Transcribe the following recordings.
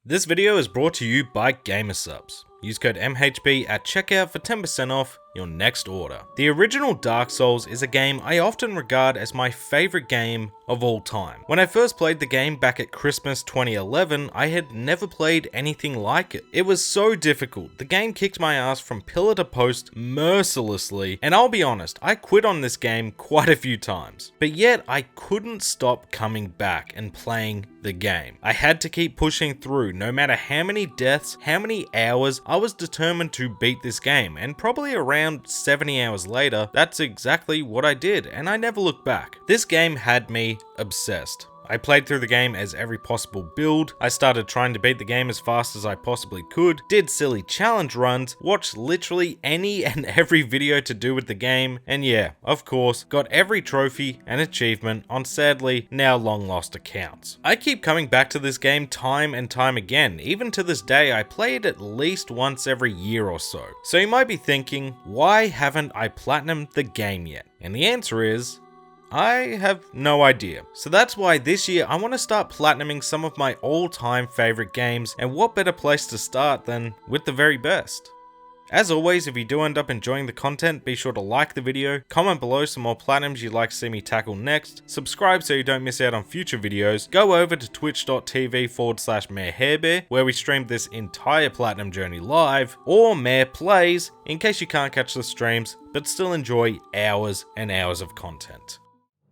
This video is brought to you by Gamersubs. Use code MHB at checkout for 10% off your next order. The original Dark Souls is a game I often regard as my favorite game of all time. When I first played the game back at Christmas 2011, I had never played anything like it. It was so difficult. The game kicked my ass from pillar to post mercilessly, and I'll be honest, I quit on this game quite a few times. But yet, I couldn't stop coming back and playing the game. I had to keep pushing through, no matter how many deaths, how many hours, I was determined to beat this game, and probably around 70 hours later, that's exactly what I did, and I never looked back. This game had me obsessed. I played through the game as every possible build, I started trying to beat the game as fast as I possibly could, did silly challenge runs, watched literally any and every video to do with the game, and yeah, of course, got every trophy and achievement on sadly now long lost accounts. I keep coming back to this game time and time again, even to this day I play it at least once every year or so. So you might be thinking, why haven't I platinumed the game yet? And the answer is, I have no idea. So that's why this year I want to start platinuming some of my all-time favorite games, and what better place to start than with the very best. As always, if you do end up enjoying the content, be sure to like the video, comment below some more platinums you'd like to see me tackle next, subscribe so you don't miss out on future videos, go over to twitch.tv/MayorHairBear where we stream this entire platinum journey live, or Mayor Plays in case you can't catch the streams but still enjoy hours and hours of content.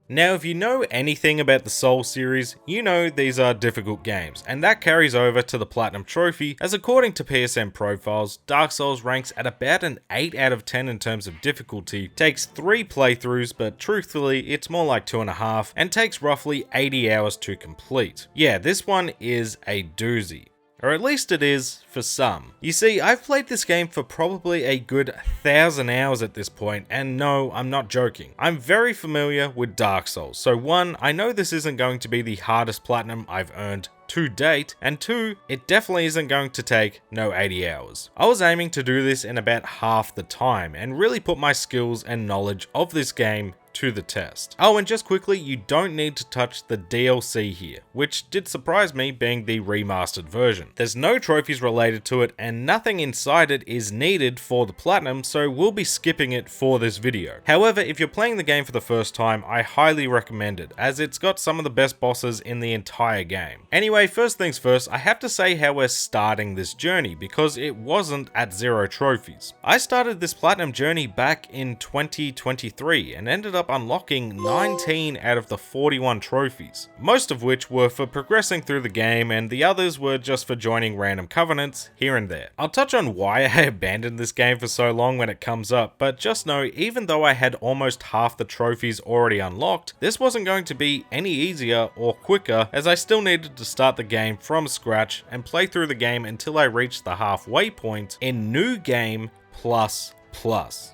Now, if you know anything about the Souls series, you know these are difficult games, and that carries over to the Platinum Trophy, as according to PSN profiles, Dark Souls ranks at about an 8 out of 10 in terms of difficulty, takes 3 playthroughs, but truthfully it's more like 2.5, and takes roughly 80 hours to complete. Yeah, this one is a doozy. Or at least it is for some. You see, I've played this game for probably a good 1,000 hours at this point, and no, I'm not joking. I'm very familiar with Dark Souls, so 1, I know this isn't going to be the hardest platinum I've earned to date, and 2, it definitely isn't going to take no 80 hours. I was aiming to do this in about half the time, and really put my skills and knowledge of this game to the test. Oh, and just quickly, you don't need to touch the DLC here, which did surprise me being the remastered version. There's no trophies related to it, and nothing inside it is needed for the platinum, so we'll be skipping it for this video. However, if you're playing the game for the first time, I highly recommend it, as it's got some of the best bosses in the entire game. Anyway, first things first, I have to say how we're starting this journey, because it wasn't at 0 trophies. I started this platinum journey back in 2023, and ended up unlocking 19 out of the 41 trophies, most of which were for progressing through the game, and the others were just for joining random covenants here and there. I'll touch on why I abandoned this game for so long when it comes up, but just know, even though I had almost half the trophies already unlocked, this wasn't going to be any easier or quicker, as I still needed to start the game from scratch and play through the game until I reached the halfway point in New Game Plus.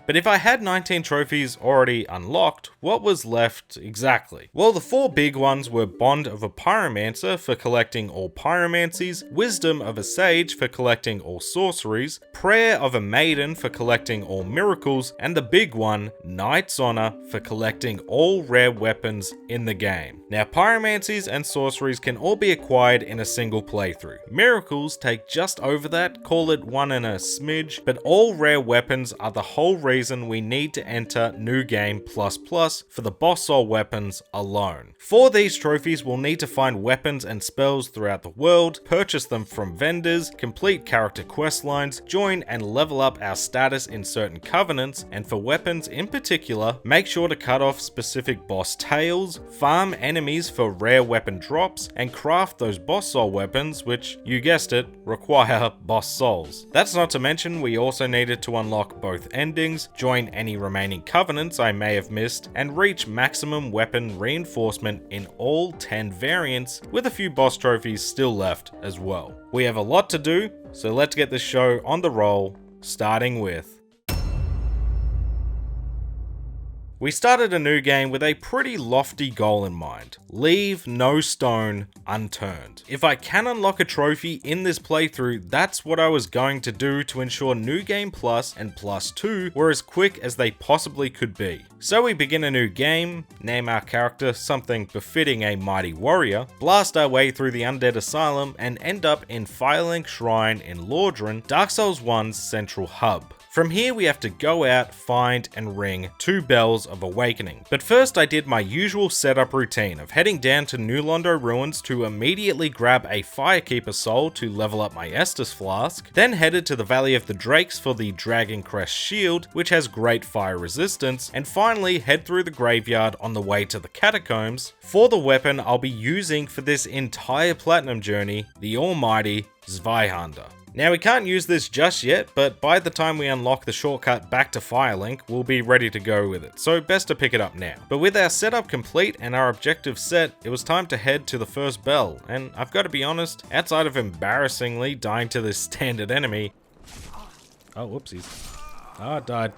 But if I had 19 trophies already unlocked, what was left exactly? Well, the 4 big ones were Bond of a Pyromancer for collecting all pyromancies, Wisdom of a Sage for collecting all sorceries, Prayer of a Maiden for collecting all miracles, and the big one, Knight's Honor for collecting all rare weapons in the game. Now, pyromancies and sorceries can all be acquired in a single playthrough. Miracles take just over that, call it 1 and a smidge, but all rare weapons are the whole reason we need to enter New Game Plus for the boss soul weapons alone. For these trophies, we'll need to find weapons and spells throughout the world, purchase them from vendors, complete character quest lines, join and level up our status in certain covenants, and for weapons in particular, make sure to cut off specific boss tails, farm enemies for rare weapon drops, and craft those boss soul weapons, which, you guessed it, require boss souls. That's not to mention we also needed to unlock both endings, join any remaining covenants I may have missed, and reach maximum weapon reinforcement in all 10 variants, with a few boss trophies still left as well. We have a lot to do, so let's get this show on the roll, starting with We started a new game with a pretty lofty goal in mind. Leave no stone unturned. If I can unlock a trophy in this playthrough, that's what I was going to do to ensure New Game Plus and Plus 2 were as quick as they possibly could be. So we begin a new game, name our character something befitting a mighty warrior, blast our way through the Undead Asylum, and end up in Firelink Shrine in Lordran, Dark Souls 1's central hub. From here we have to go out, find and ring 2 Bells of Awakening. But first I did my usual setup routine of heading down to New Londo Ruins to immediately grab a Firekeeper soul to level up my Estus flask, then headed to the Valley of the Drakes for the Dragon Crest shield, which has great fire resistance, and finally head through the graveyard on the way to the catacombs for the weapon I'll be using for this entire platinum journey, the almighty Zweihander. Now we can't use this just yet, but by the time we unlock the shortcut back to Firelink, we'll be ready to go with it, so best to pick it up now. But with our setup complete and our objective set, it was time to head to the first bell, and I've got to be honest, outside of embarrassingly dying to this standard enemy... Oh, whoopsies. Oh, I died.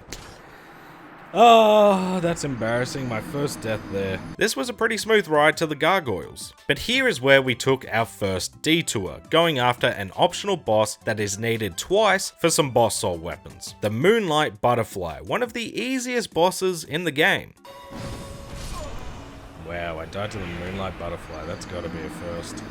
Oh, that's embarrassing, my first death there. This was a pretty smooth ride to the gargoyles. But here is where we took our first detour, going after an optional boss that is needed twice for some boss soul weapons. The Moonlight Butterfly, one of the easiest bosses in the game. Wow, I died to the Moonlight Butterfly, that's gotta be a first.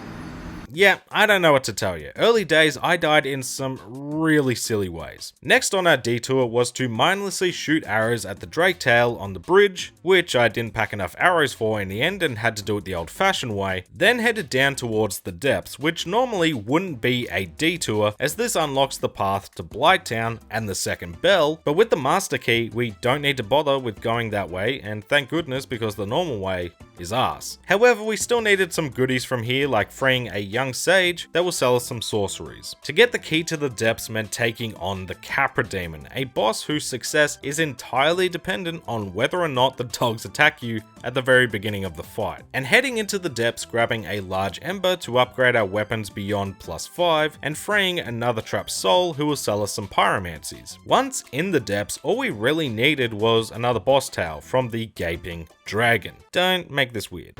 Yeah, I don't know what to tell you. Early days, I died in some really silly ways. Next on our detour was to mindlessly shoot arrows at the Drake Tail on the bridge, which I didn't pack enough arrows for in the end and had to do it the old-fashioned way, then headed down towards the depths, which normally wouldn't be a detour as this unlocks the path to Blighttown and the second bell, but with the master key, we don't need to bother with going that way, and thank goodness because the normal way is arse. However, we still needed some goodies from here like freeing a young sage that will sell us some sorceries. To get the key to the depths meant taking on the Capra Demon, a boss whose success is entirely dependent on whether or not the dogs attack you at the very beginning of the fight. And heading into the depths, grabbing a large ember to upgrade our weapons beyond +5, and freeing another trapped soul who will sell us some pyromancies. Once in the depths, all we really needed was another boss towel from the Gaping Dragon. Don't make this weird.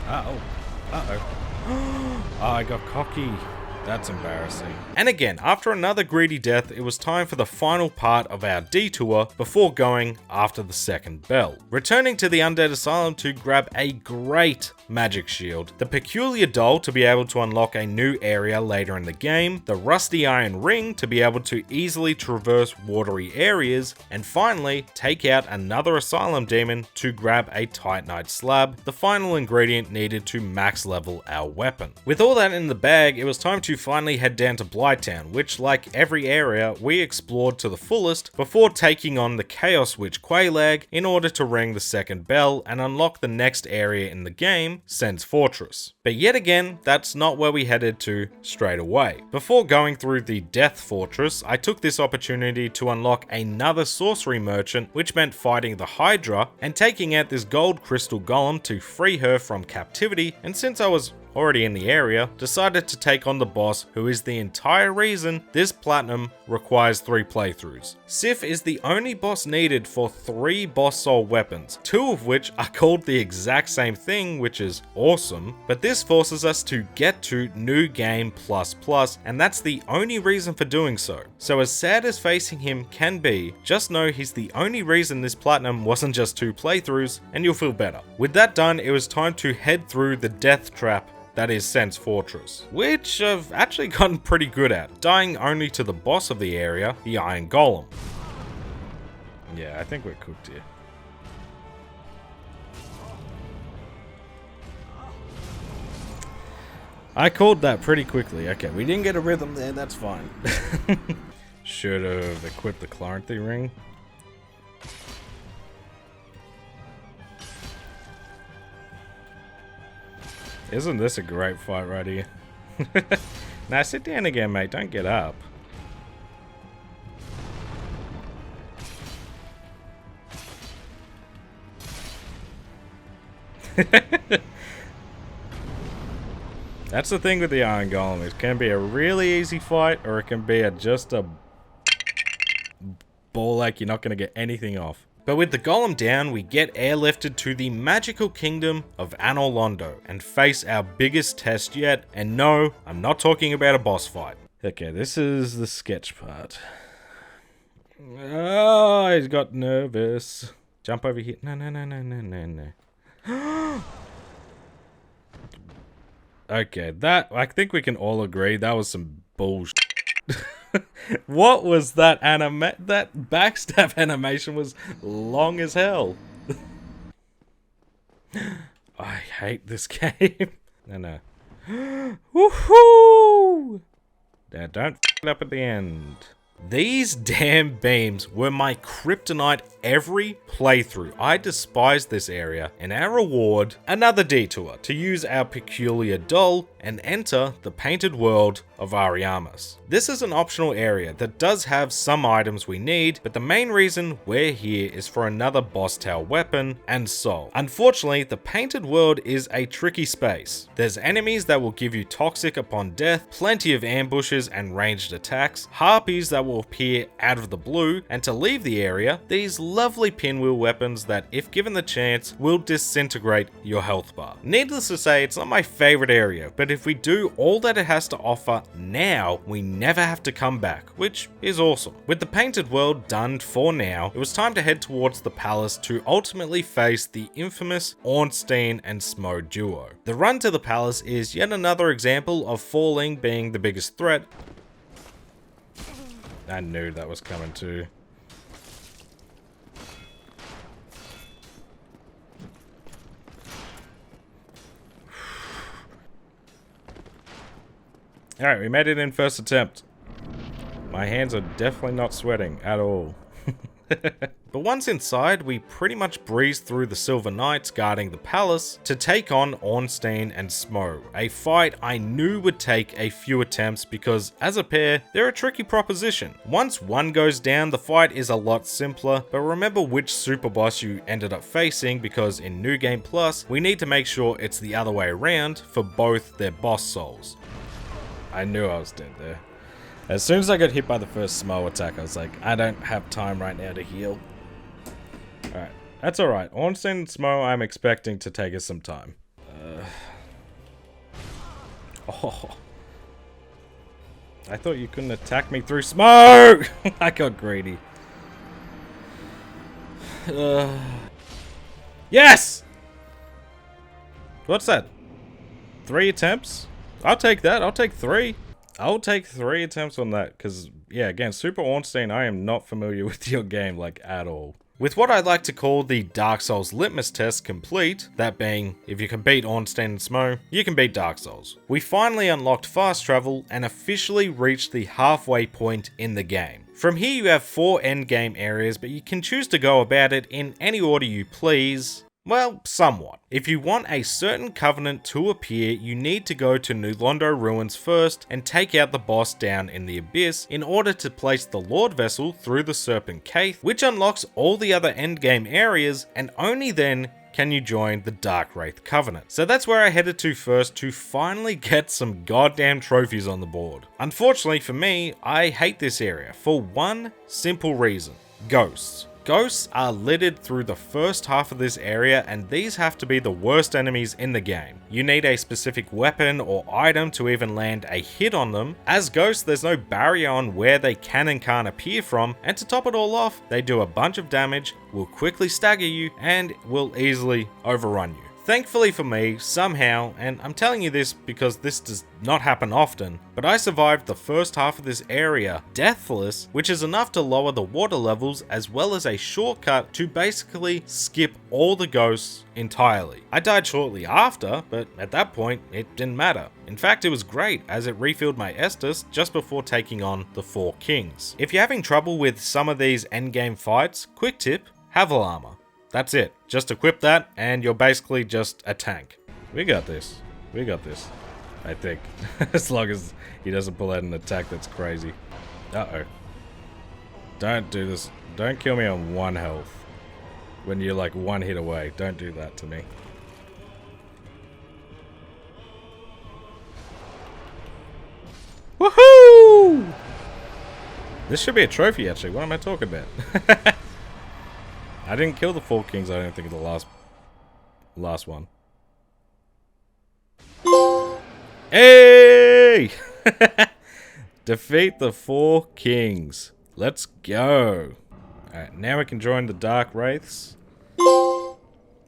Uh-oh. Oh, I got cocky. That's embarrassing. And again, after another greedy death, it was time for the final part of our detour before going after the second bell. Returning to the Undead Asylum to grab a great magic shield, the peculiar doll to be able to unlock a new area later in the game, the rusty iron ring to be able to easily traverse watery areas, and finally take out another asylum demon to grab a titanite slab, the final ingredient needed to max level our weapon. With all that in the bag, it was time to finally head down to Blighttown, which, like every area, we explored to the fullest before taking on the Chaos Witch Quelaag in order to ring the second bell and unlock the next area in the game, Sen's Fortress. But yet again, that's not where we headed to straight away. Before going through the Death Fortress, I took this opportunity to unlock another sorcery merchant, which meant fighting the Hydra and taking out this gold crystal golem to free her from captivity, and since I was already in the area, decided to take on the boss who is the entire reason this platinum requires 3 playthroughs. Sif is the only boss needed for 3 boss soul weapons, 2 of which are called the exact same thing, which is awesome, but this forces us to get to New Game Plus Plus, and that's the only reason for doing so. So as sad as facing him can be, just know he's the only reason this platinum wasn't just 2 playthroughs, and you'll feel better. With that done, it was time to head through the death trap that is Sen's Fortress, which I've actually gotten pretty good at, dying only to the boss of the area, the Iron Golem. Yeah, I think we're cooked here. I called that pretty quickly. Okay, we didn't get a rhythm there, that's fine. Should have equipped the Clarenthy ring. Isn't this a great fight right here? Now sit down again, mate. Don't get up. That's the thing with the Iron Golem. It can be a really easy fight, or it can be just a ball like you're not going to get anything off. But with the golem down, we get airlifted to the magical kingdom of Anor Londo and face our biggest test yet. And no, I'm not talking about a boss fight. Okay, this is the sketch part. Oh, I got nervous. Jump over here. No, no, no, no, no, no, no. Okay, that, I think we can all agree that was some bullshit. What was that that backstab animation was long as hell. I hate this game. No. Woohoo! Now don't f it up at the end. These damn beams were my kryptonite every playthrough. I despise this area, and our reward, another detour to use our peculiar doll and enter the painted world of Ariamis. This is an optional area that does have some items we need, but the main reason we're here is for another boss tail weapon and soul. Unfortunately, the painted world is a tricky space. There's enemies that will give you toxic upon death, plenty of ambushes and ranged attacks, harpies that will appear out of the blue, and to leave the area, these lovely pinwheel weapons that, if given the chance, will disintegrate your health bar. Needless to say, it's not my favorite area, but if we do all that it has to offer now, we never have to come back, which is awesome. With the painted world done for now, it was time to head towards the palace to ultimately face the infamous Ornstein and Smo duo. The run to the palace is yet another example of falling being the biggest threat. I knew that was coming too. Alright, we made it in first attempt. My hands are definitely not sweating at all. But once inside, we pretty much breezed through the Silver Knights guarding the palace to take on Ornstein and Smo, a fight I knew would take a few attempts because, as a pair, they're a tricky proposition. Once one goes down, the fight is a lot simpler, but remember which super boss you ended up facing because in New Game Plus, we need to make sure it's the other way around for both their boss souls. I knew I was dead there. As soon as I got hit by the first Smo attack, I was like, I don't have time right now to heal. Alright, that's alright. Ornstein and Smo, I'm expecting to take us some time. Oh. I thought you couldn't attack me through Smo! I got greedy. Yes! What's that? 3 attempts? I'll take that. I'll take 3. I'll take 3 attempts on that, because, yeah, again, Super Ornstein, I am not familiar with your game, like, at all. With what I like to call the Dark Souls litmus test complete, that being, if you can beat Ornstein and Smo, you can beat Dark Souls. We finally unlocked fast travel and officially reached the halfway point in the game. From here you have 4 endgame areas, but you can choose to go about it in any order you please. Well, somewhat. If you want a certain covenant to appear, you need to go to New Londo Ruins first and take out the boss down in the abyss in order to place the Lord Vessel through the Serpent Cave, which unlocks all the other endgame areas, and only then can you join the Dark Wraith Covenant. So that's where I headed to first to finally get some goddamn trophies on the board. Unfortunately for me, I hate this area for one simple reason: ghosts. Ghosts are littered through the first half of this area, and these have to be the worst enemies in the game. You need a specific weapon or item to even land a hit on them. As ghosts, there's no barrier on where they can and can't appear from, and to top it all off, they do a bunch of damage, will quickly stagger you, and will easily overrun you. Thankfully for me, somehow, and I'm telling you this because this does not happen often, but I survived the first half of this area deathless, which is enough to lower the water levels as well as a shortcut to basically skip all the ghosts entirely. I died shortly after, but at that point, it didn't matter. In fact, it was great as it refilled my Estus just before taking on the 4 kings. If you're having trouble with some of these endgame fights, quick tip, Havel armor. That's it. Just equip that, and you're basically just a tank. We got this. We got this. I think. As long as he doesn't pull out an attack that's crazy. Uh-oh. Don't do this. Don't kill me on 1 health. When you're like 1 hit away. Don't do that to me. Woohoo! This should be a trophy, actually. What am I talking about? I didn't kill the 4 kings, I don't think, of the last one. Hey! Defeat the 4 kings. Let's go. Alright, now we can join the Dark Wraiths.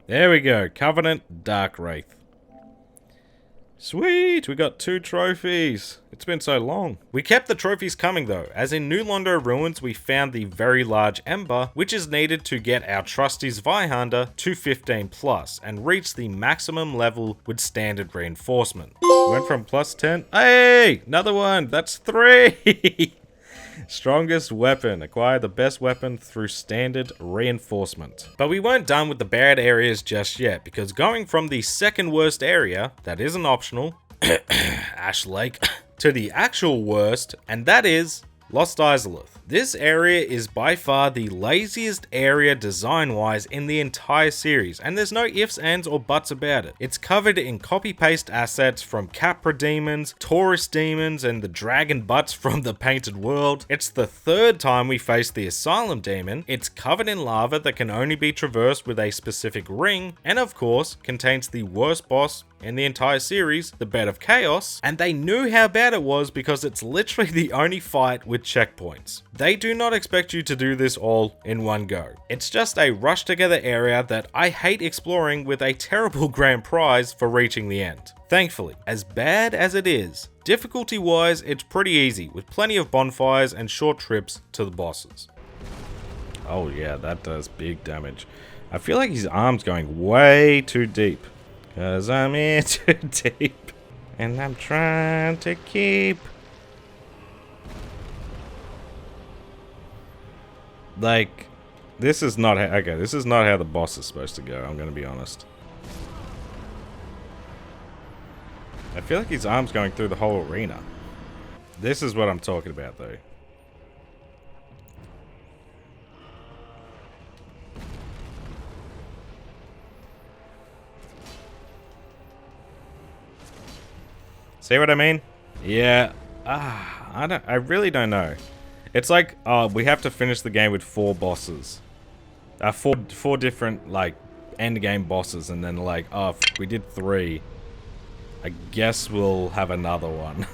There we go. Covenant Dark Wraith. Sweet! We got 2 trophies. It's been so long. We kept the trophies coming though, as in New Londo Ruins we found the very large ember, which is needed to get our trusty Zweihander to 15 plus, and reach the maximum level with standard reinforcement. Went from plus 10. Hey! Another one! That's 3! Strongest weapon. Acquire the best weapon through standard reinforcement. But we weren't done with the bad areas just yet, because going from the second worst area, that isn't optional, Ash Lake, to the actual worst, and that is Lost Izalith. This area is by far the laziest area design-wise in the entire series, and there's no ifs, ands, or buts about it. It's covered in copy-paste assets from Capra demons, Taurus demons, and the dragon butts from the Painted World. It's the 3rd time we face the Asylum demon. It's covered in lava that can only be traversed with a specific ring, and of course, contains the worst boss in the entire series, the Bed of Chaos, and they knew how bad it was because it's literally the only fight with checkpoints. They do not expect you to do this all in one go. It's just a rush together area that I hate exploring with a terrible grand prize for reaching the end. Thankfully, as bad as it is, difficulty wise it's pretty easy with plenty of bonfires and short trips to the bosses. Oh yeah, that does big damage. I feel like his arm's going way too deep. Cause I'm in too deep, and I'm trying to keep. Like, this is not how, okay, this is not how the boss is supposed to go, I'm gonna be honest. I feel like his arm's going through the whole arena. This is what I'm talking about though. See what I mean? Yeah. I really don't know. It's like, we have to finish the game with 4 bosses. Four different, like, end game bosses, and then like, we did 3. I guess we'll have another one.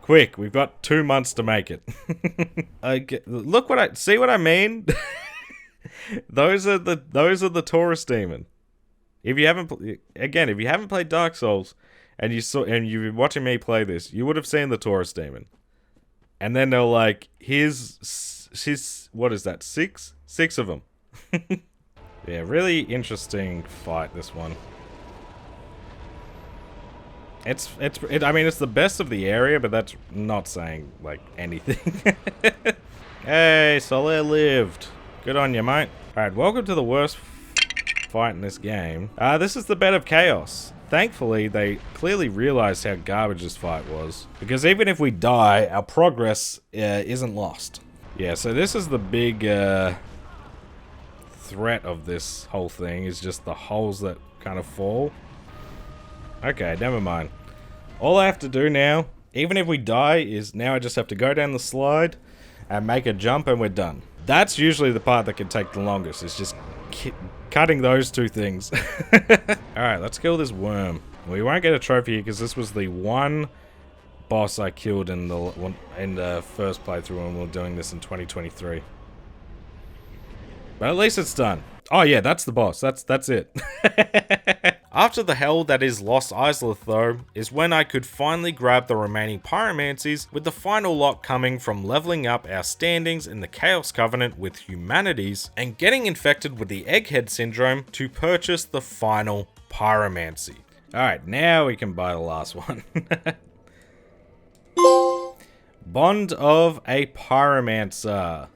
Quick, we've got 2 months to make it. Look what see what I mean? Those are the Taurus demon. If you haven't played Dark Souls, and you've been watching me play this, you would have seen the Taurus demon. And then they're like, here's what is that? 6 of them. Yeah, really interesting fight, this one. I mean, it's the best of the area, but that's not saying like anything. Hey, Solaire lived. Good on you, mate. Alright, welcome to the worst fight in this game. This is the Bed of Chaos. Thankfully, they clearly realized how garbage this fight was, because even if we die, our progress isn't lost. Yeah, so this is the big threat of this whole thing, is just the holes that kind of fall. Okay, never mind. All I have to do now, even if we die, is now I just have to go down the slide and make a jump and we're done. That's usually the part that can take the longest, is just cutting those 2 things. Alright, let's kill this worm. We won't get a trophy because this was the one boss I killed in the first playthrough when we were doing this in 2023. But at least it's done. Oh yeah, that's the boss. That's it. After the hell that is Lost Izalith though, is when I could finally grab the remaining pyromancies, with the final lot coming from leveling up our standings in the Chaos Covenant with humanities, and getting infected with the Egghead Syndrome to purchase the final pyromancy. Alright, now we can buy the last one. Bond of a Pyromancer.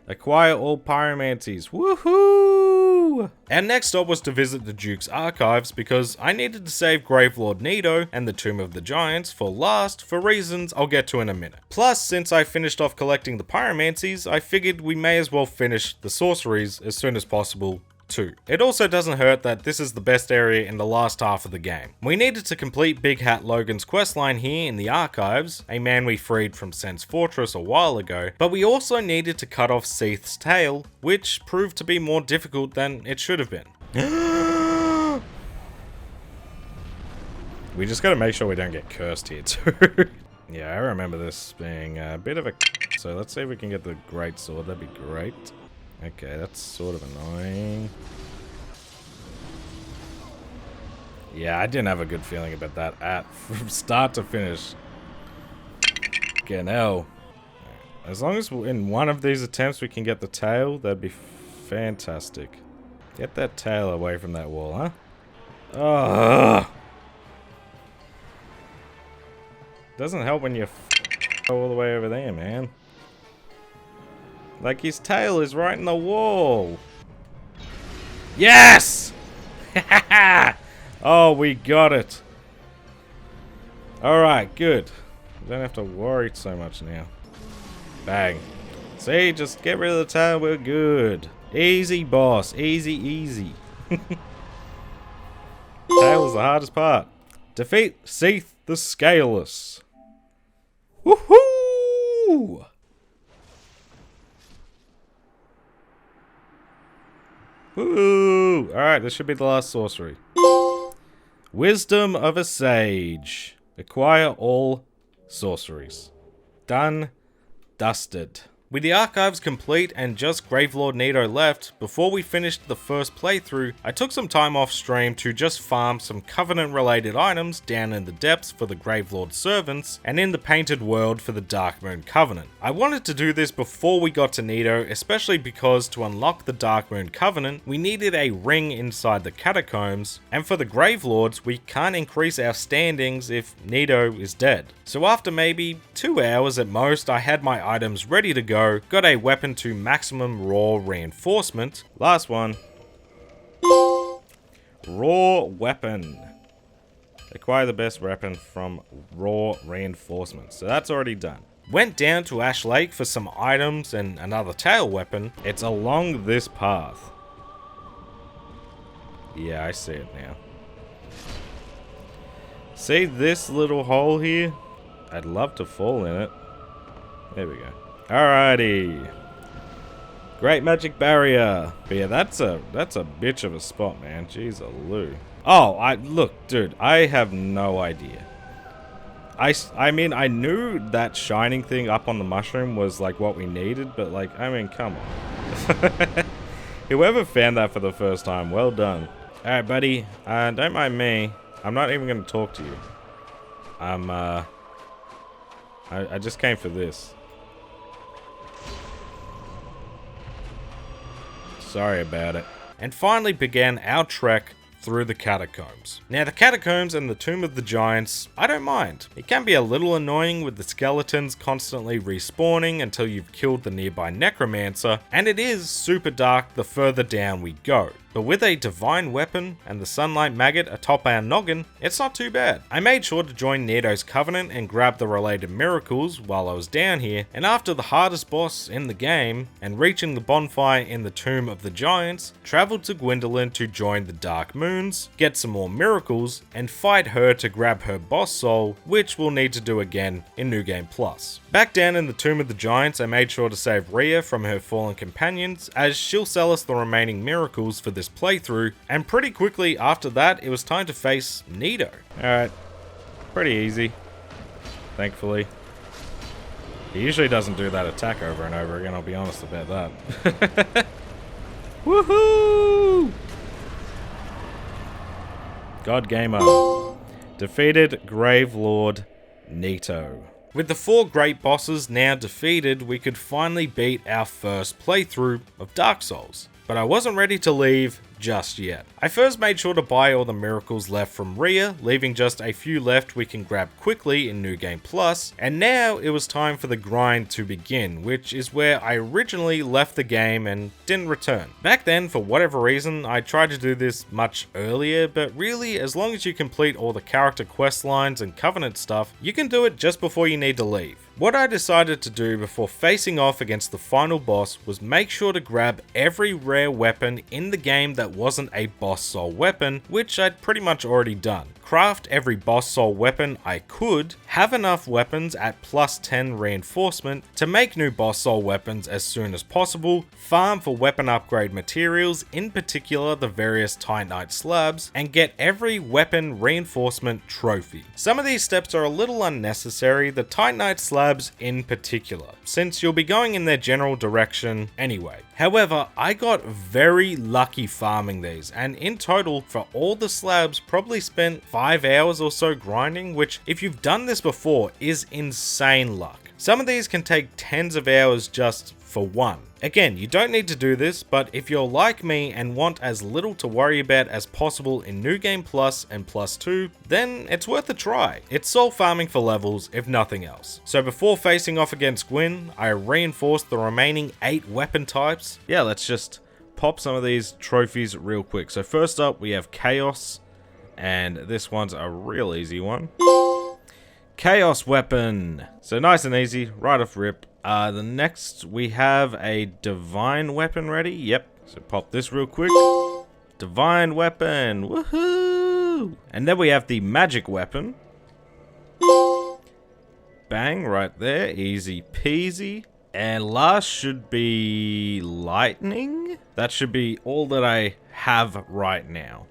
Acquire all pyromancies. Woohoo! Our next stop was to visit the Duke's archives because I needed to save Gravelord Nido and the Tomb of the Giants for last for reasons I'll get to in a minute. Plus, since I finished off collecting the pyromancies, I figured we may as well finish the sorceries as soon as possible too. It also doesn't hurt that this is the best area in the last half of the game. We needed to complete Big Hat Logan's questline here in the archives, a man we freed from Sen's Fortress a while ago, but we also needed to cut off Seath's tail, which proved to be more difficult than it should have been. We just gotta make sure we don't get cursed here too. Yeah, I remember this being a bit of a... So let's see if we can get the great sword, that'd be great. Okay, that's sort of annoying. Yeah, I didn't have a good feeling about that from start to finish. Fucking hell. As long as in one of these attempts we can get the tail, that'd be fantastic. Get that tail away from that wall, huh? Ugh. Doesn't help when you all the way over there, man. Like, his tail is right in the wall. Yes! Oh, we got it. Alright, good. We don't have to worry so much now. Bang. See, just get rid of the tail, we're good. Easy, boss. Easy, easy. Tail is the hardest part. Defeat Seath the Scaleless. Woohoo! Woo! Alright, this should be the last sorcery. Wisdom of a Sage. Acquire all sorceries. Done. Dusted. With the archives complete and just Gravelord Nito left, before we finished the first playthrough, I took some time off stream to just farm some Covenant related items down in the depths for the Gravelord servants and in the painted world for the Darkmoon Covenant. I wanted to do this before we got to Nito, especially because to unlock the Darkmoon Covenant, we needed a ring inside the catacombs, and for the Gravelords, we can't increase our standings if Nito is dead. So after maybe 2 hours at most, I had my items ready to go, got a weapon to maximum raw reinforcement. Last one. Raw weapon. Acquire the best weapon from raw reinforcement. So that's already done. Went down to Ash Lake for some items and another tail weapon. It's along this path. Yeah, I see it now. See this little hole here? I'd love to fall in it. There we go. Alrighty. Great magic barrier. But yeah, that's a bitch of a spot, man. Jeez Lou. Oh, look, dude, I have no idea. I mean, I knew that shining thing up on the mushroom was like what we needed, but like, I mean, come on. Whoever found that for the first time, well done. Alright, buddy, don't mind me. I'm not even gonna talk to you. I just came for this. Sorry about it. And finally began our trek through the catacombs. Now the catacombs and the Tomb of the Giants, I don't mind. It can be a little annoying with the skeletons constantly respawning until you've killed the nearby necromancer, and it is super dark the further down we go. But with a divine weapon and the sunlight maggot atop our noggin, it's not too bad. I made sure to join Nito's Covenant and grab the related miracles while I was down here, and after the hardest boss in the game, and reaching the bonfire in the Tomb of the Giants, travelled to Gwendolyn to join the Dark Moons, get some more miracles, and fight her to grab her boss soul, which we'll need to do again in New Game Plus. Back down in the Tomb of the Giants, I made sure to save Rhea from her fallen companions, as she'll sell us the remaining miracles for this playthrough, and pretty quickly after that, it was time to face Nito. Alright, pretty easy, thankfully. He usually doesn't do that attack over and over again, I'll be honest about that. Woohoo! God Gamer. Defeated Gravelord Nito. With the 4 great bosses now defeated, we could finally beat our first playthrough of Dark Souls. But I wasn't ready to leave just yet. I first made sure to buy all the miracles left from Rhea, leaving just a few left we can grab quickly in New Game Plus, and now it was time for the grind to begin, which is where I originally left the game and didn't return. Back then, for whatever reason, I tried to do this much earlier, but really, as long as you complete all the character quest lines and Covenant stuff, you can do it just before you need to leave. What I decided to do before facing off against the final boss was make sure to grab every rare weapon in the game that wasn't a boss soul weapon, which I'd pretty much already done. Craft every boss soul weapon I could, have enough weapons at plus 10 reinforcement to make new boss soul weapons as soon as possible, farm for weapon upgrade materials, in particular the various Titanite slabs, and get every weapon reinforcement trophy. Some of these steps are a little unnecessary, the Titanite slabs in particular, since you'll be going in their general direction anyway. However, I got very lucky farming these, and in total for all the slabs probably spent 5 hours or so grinding, which if you've done this before is insane luck. Some of these can take tens of hours just for one. Again, you don't need to do this, but if you're like me and want as little to worry about as possible in New Game Plus and Plus 2, then it's worth a try. It's soul farming for levels, if nothing else. So before facing off against Gwyn, I reinforced the remaining 8 weapon types. Yeah, let's just pop some of these trophies real quick. So first up, we have Chaos, and this one's a real easy one. Chaos weapon. So nice and easy, right off rip. The next we have a divine weapon ready. Yep. So pop this real quick. Divine weapon. Woohoo! And then we have the magic weapon. Bang, right there. Easy peasy. And last should be lightning. That should be all that I have right now.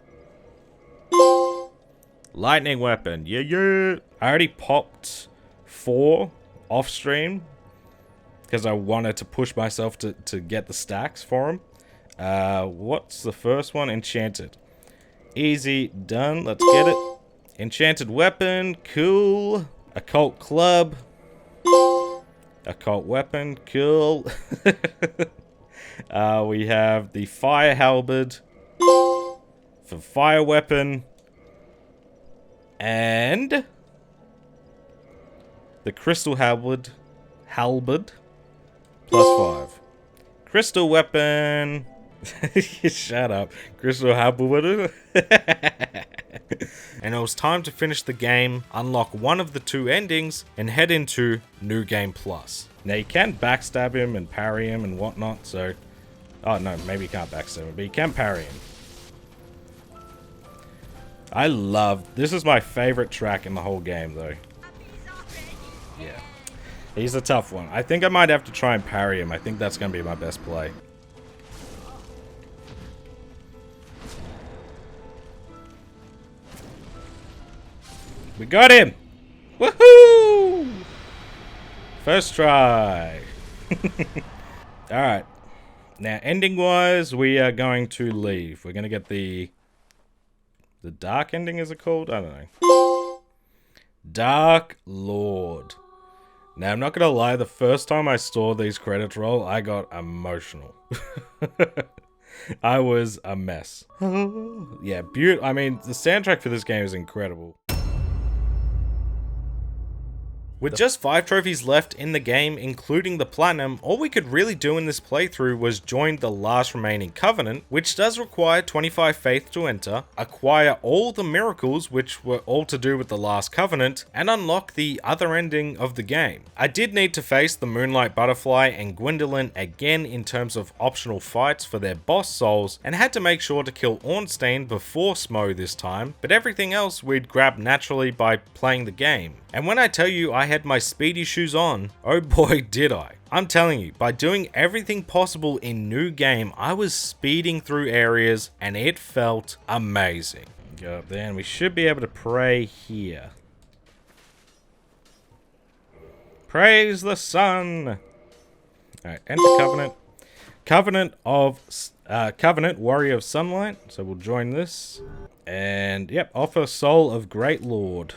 Lightning weapon. Yeah, yeah. I already popped 4 off stream because I wanted to push myself to get the stacks for them. What's the first one? Enchanted. Easy, done. Let's get it. Enchanted weapon, cool. Occult club. Occult weapon, cool. We have the fire halberd for fire weapon. And the crystal halberd plus 5. Crystal weapon. Shut up. Crystal halberd. And it was time to finish the game, unlock one of the 2 endings, and head into New Game Plus. Now you can backstab him and parry him and whatnot, so... Oh no, maybe you can't backstab him, but you can parry him. I love... This is my favorite track in the whole game, though. Yeah. He's a tough one. I think I might have to try and parry him. I think that's going to be my best play. We got him! Woohoo! First try. Alright. Now, ending-wise, we are going to leave. We're going to get the dark ending, is it called? I don't know. Dark Lord. Now, I'm not going to lie, the first time I saw these credits roll, I got emotional. I was a mess. Yeah, I mean, the soundtrack for this game is incredible. With just 5 trophies left in the game, including the Platinum, all we could really do in this playthrough was join the last remaining Covenant, which does require 25 faith to enter, acquire all the miracles, which were all to do with the last Covenant, and unlock the other ending of the game. I did need to face the Moonlight Butterfly and Gwendolyn again in terms of optional fights for their boss souls, and had to make sure to kill Ornstein before Smo this time, but everything else we'd grab naturally by playing the game. And when I tell you I had my speedy shoes on, oh boy did I. I'm telling you, by doing everything possible in New Game, I was speeding through areas and it felt amazing. Go up there and we should be able to pray here. Praise the sun! Alright, enter Covenant. Covenant, Warrior of Sunlight. So we'll join this. And yep, offer Soul of Great Lord.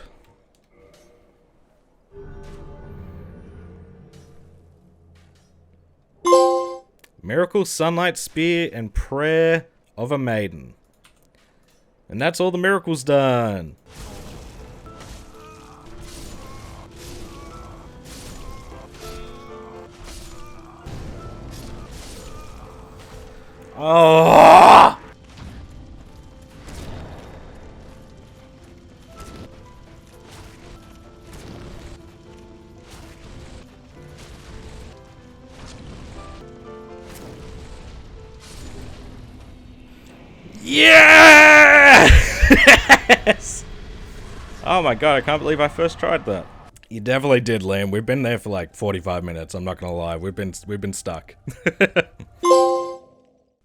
Miracle, Sunlight, Spear, and Prayer of a maiden. And that's all the miracles done. Oh! Yes! Oh my god, I can't believe I first tried that. You definitely did, Liam. We've been there for like 45 minutes, I'm not gonna lie. We've been stuck.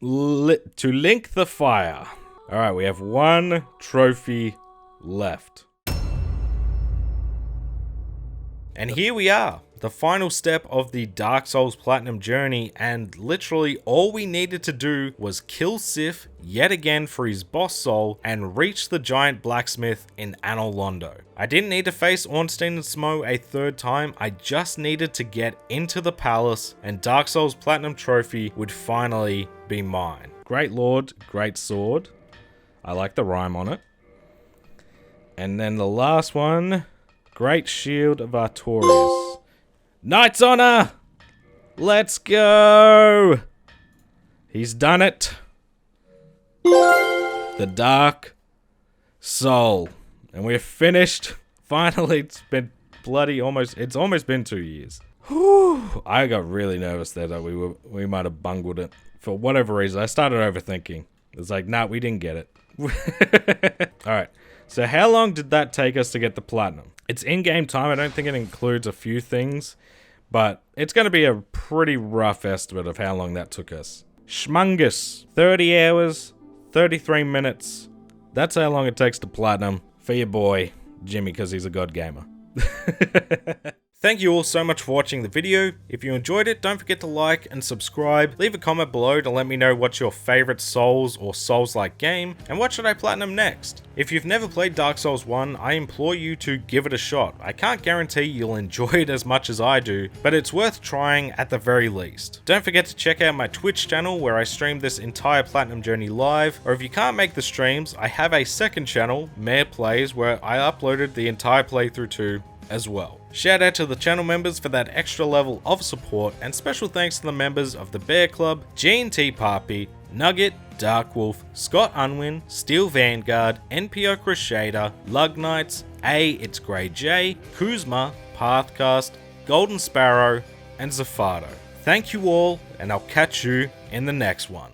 To link the fire. Alright, we have one trophy left. And here we are, the final step of the Dark Souls Platinum journey, and literally all we needed to do was kill Sif yet again for his boss soul and reach the giant blacksmith in Anor Londo. I didn't need to face Ornstein and Smo a third time, I just needed to get into the palace and Dark Souls Platinum trophy would finally be mine. Great Lord, great sword. I like the rhyme on it. And then the last one, Great Shield of Artorias. Knight's Honor! Let's go! He's done it. The Dark Soul. And we're finished. Finally, it's been it's almost been 2 years. Whew. I got really nervous there that we might have bungled it. For whatever reason, I started overthinking. It was like, nah, we didn't get it. Alright, so how long did that take us to get the platinum? It's in-game time, I don't think it includes a few things, but it's going to be a pretty rough estimate of how long that took us. Schmungus, 30 hours, 33 minutes. That's how long it takes to platinum for your boy, Jimmy, because he's a god gamer. Thank you all so much for watching the video. If you enjoyed it, don't forget to like and subscribe. Leave a comment below to let me know what's your favorite Souls or Souls-like game, and what should I platinum next? If you've never played Dark Souls 1, I implore you to give it a shot. I can't guarantee you'll enjoy it as much as I do, but it's worth trying at the very least. Don't forget to check out my Twitch channel where I stream this entire platinum journey live, or if you can't make the streams, I have a second channel, Mayor Plays, where I uploaded the entire playthrough to as well. Shout out to the channel members for that extra level of support, and special thanks to the members of the Bear Club, G&T Papi, Nugget, Dark Wolf, Scott Unwin, Steel Vanguard, NPO Crusader, Lug Knights, It's Grey J, Kuzma, Pathcast, Golden Sparrow, and Zafado. Thank you all, and I'll catch you in the next one.